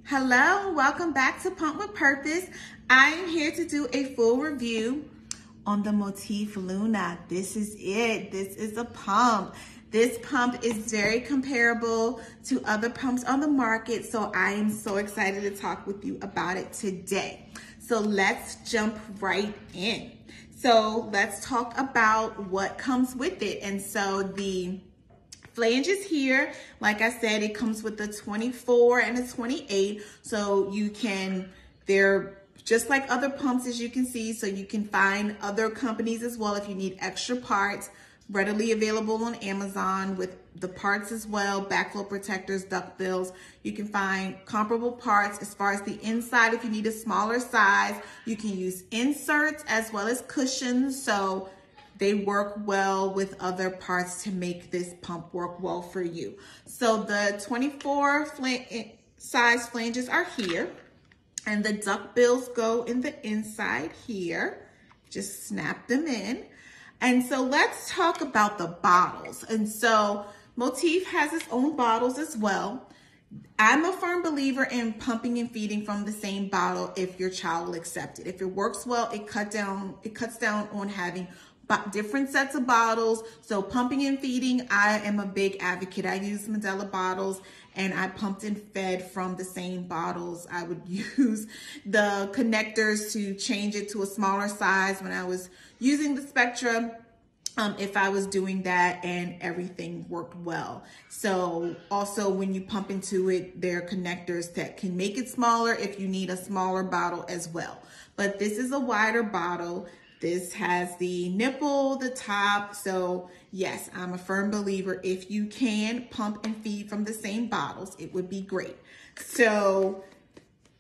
Hello, welcome back to Pump with Purpose. I am here to do a full review on the Motif Luna. This is it. This is a pump. This pump is very comparable to other pumps on the market, so I am so excited to talk with you about it today. So let's jump right in. So let's talk about what comes with it. And so the flanges here, like I said, it comes with a 24 and a 28. So they're just like other pumps, as you can see. So you can find other companies as well if you need extra parts, readily available on Amazon with the parts as well, backflow protectors, duct bills. You can find comparable parts as far as the inside. If you need a smaller size, you can use inserts as well as cushions. So they work well with other parts to make this pump work well for you. So the 24 size flanges are here, and the duct bills go in the inside here. Just snap them in. And so let's talk about the bottles. And so Motif has its own bottles as well. I'm a firm believer in pumping and feeding from the same bottle if your child will accept it. If it works well, it cuts down on having different sets of bottles. So pumping and feeding, I am a big advocate. I use Medela bottles, and I pumped and fed from the same bottles. I would use the connectors to change it to a smaller size when I was using the Spectra, if I was doing that, and everything worked well. So also when you pump into it, there are connectors that can make it smaller if you need a smaller bottle as well. But this is a wider bottle. This has the nipple, the top. So yes, I'm a firm believer. If you can pump and feed from the same bottles, it would be great. So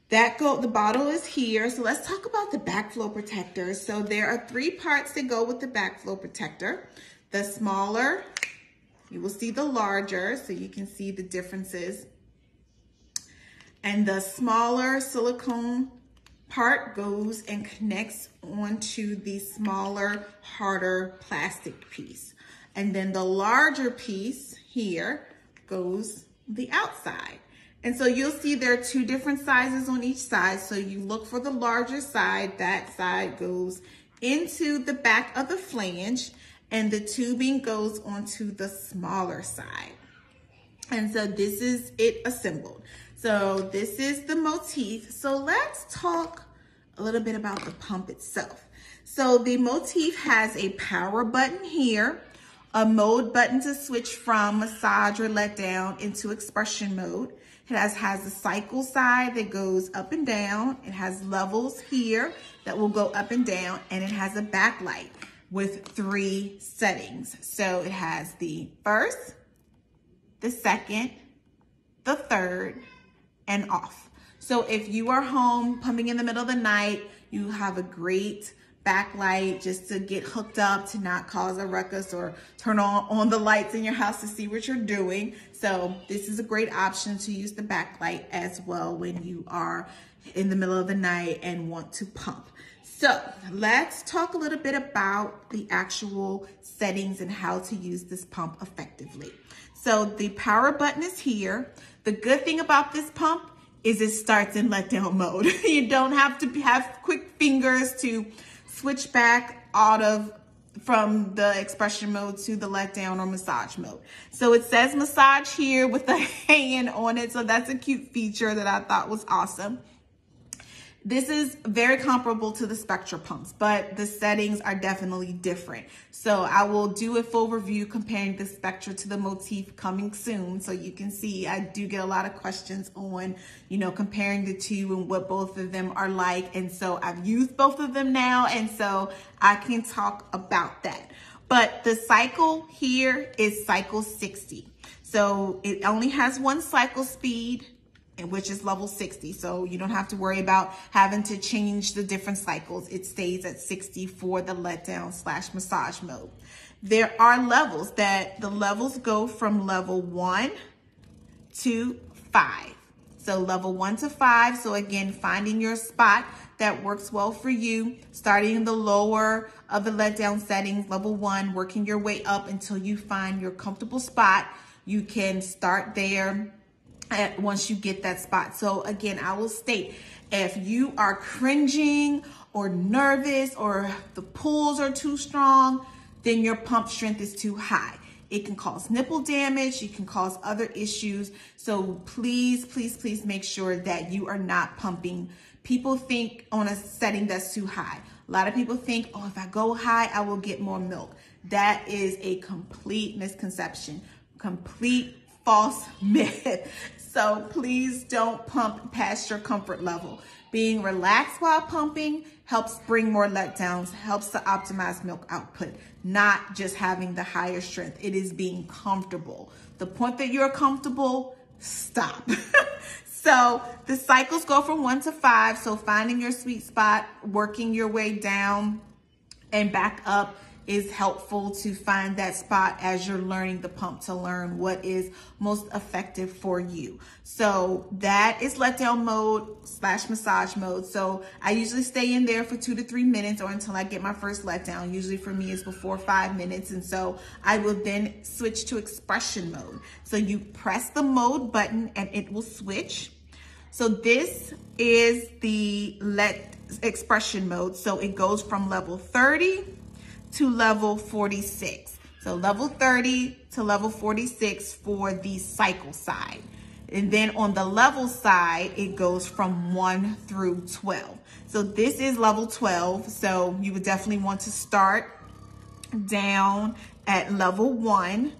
the bottle is here. So let's talk about the backflow protector. So there are 3 parts that go with the backflow protector. The smaller, you will see the larger, so you can see the differences. And the smaller silicone part goes and connects onto the smaller, harder plastic piece. And then the larger piece here goes the outside. And so you'll see there are 2 different sizes on each side. So you look for the larger side. That side goes into the back of the flange, and the tubing goes onto the smaller side. And so this is it assembled. So this is the Motif. So let's talk a little bit about the pump itself. So the Motif has a power button here, a mode button to switch from massage or let down into expression mode. It has a cycle side that goes up and down. It has levels here that will go up and down, and it has a backlight with 3 settings. So it has the first, the second, the third, and off. So if you are home pumping in the middle of the night, you have a great backlight just to get hooked up, to not cause a ruckus or turn on the lights in your house to see what you're doing. So this is a great option to use the backlight as well when you are in the middle of the night and want to pump. So let's talk a little bit about the actual settings and how to use this pump effectively. So the power button is here. The good thing about this pump is it starts in letdown mode. You don't have to have quick fingers to switch back from the expression mode to the letdown or massage mode. So it says massage here with a hand on it. So that's a cute feature that I thought was awesome. This is very comparable to the Spectra pumps, but the settings are definitely different. So I will do a full review comparing the Spectra to the Motif coming soon. So you can see I do get a lot of questions on, comparing the 2 and what both of them are like. And so I've used both of them now, and so I can talk about that. But the cycle here is cycle 60. So it only has 1 cycle speed, which is level 60. So you don't have to worry about having to change the different cycles. It stays at 60 for the letdown / massage mode. There are levels the levels go from level 1 to 5. So level 1 to 5. So again, finding your spot that works well for you, starting in the lower of the letdown settings, level 1, working your way up until you find your comfortable spot. You can start there once you get that spot. So again, I will state, if you are cringing or nervous or the pulls are too strong, then your pump strength is too high. It can cause nipple damage. It can cause other issues. So please, please, please make sure that you are not pumping. People think on a setting that's too high. A lot of people think, oh, if I go high, I will get more milk. That is a complete misconception, complete false myth. So please don't pump past your comfort level. Being relaxed while pumping helps bring more letdowns, helps to optimize milk output, not just having the higher strength. It is being comfortable. The point that you're comfortable, stop. So the cycles go from 1 to 5. So finding your sweet spot, working your way down and back up is helpful to find that spot as you're learning the pump, to learn what is most effective for you. So that is letdown mode / massage mode. So I usually stay in there for 2 to 3 minutes or until I get my first letdown. Usually for me it's before 5 minutes. And so I will then switch to expression mode. So you press the mode button and it will switch. So this is the expression mode. So it goes from level 30 to level 46. So level 30 to level 46 for the cycle side. And then on the level side, it goes from 1 through 12. So this is level 12. So you would definitely want to start down at level 1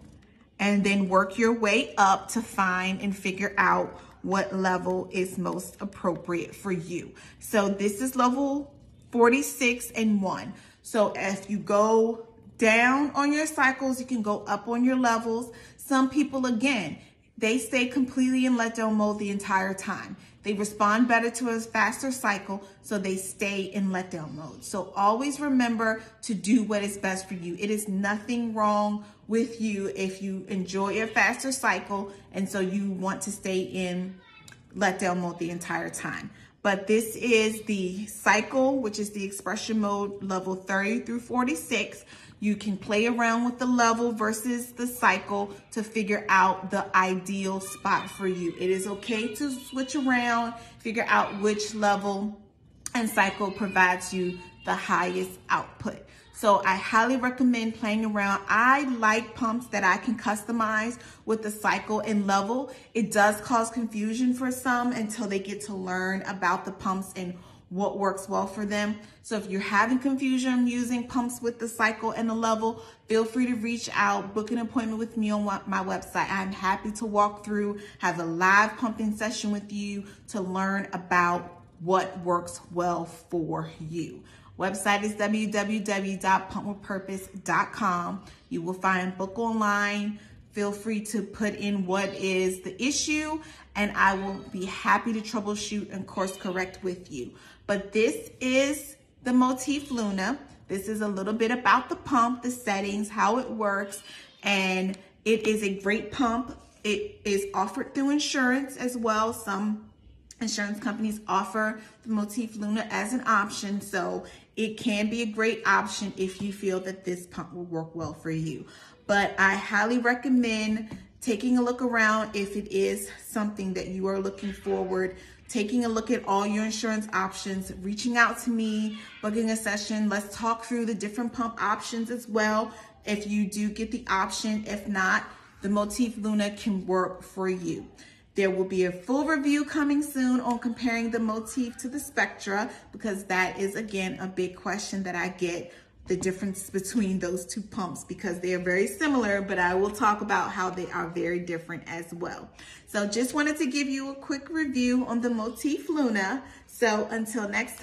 and then work your way up to find and figure out what level is most appropriate for you. So this is level 46 and 1. So if you go down on your cycles, you can go up on your levels. Some people, again, they stay completely in letdown mode the entire time. They respond better to a faster cycle, so they stay in letdown mode. So always remember to do what is best for you. It is nothing wrong with you if you enjoy a faster cycle, and so you want to stay in letdown mode the entire time. But this is the cycle, which is the expression mode, level 30 through 46. You can play around with the level versus the cycle to figure out the ideal spot for you. It is okay to switch around, figure out which level and cycle provides you the highest output. So I highly recommend playing around. I like pumps that I can customize with the cycle and level. It does cause confusion for some until they get to learn about the pumps and what works well for them. So if you're having confusion using pumps with the cycle and the level, feel free to reach out, book an appointment with me on my website. I'm happy to walk through, have a live pumping session with you to learn about what works well for you. Website is www.pumpwithpurpose.com. You will find book online. Feel free to put in what is the issue, and I will be happy to troubleshoot and course correct with you. But this is the Motif Luna. This is a little bit about the pump, the settings, how it works, and it is a great pump. It is offered through insurance as well. Some insurance companies offer the Motif Luna as an option, so it can be a great option if you feel that this pump will work well for you. But I highly recommend taking a look around if it is something that you are looking forward, taking a look at all your insurance options, reaching out to me, booking a session. Let's talk through the different pump options as well. If you do get the option, if not, the Motif Luna can work for you. There will be a full review coming soon on comparing the Motif to the Spectra, because that is, again, a big question that I get, the difference between those two pumps, because they are very similar, but I will talk about how they are very different as well. So just wanted to give you a quick review on the Motif Luna. So until next time.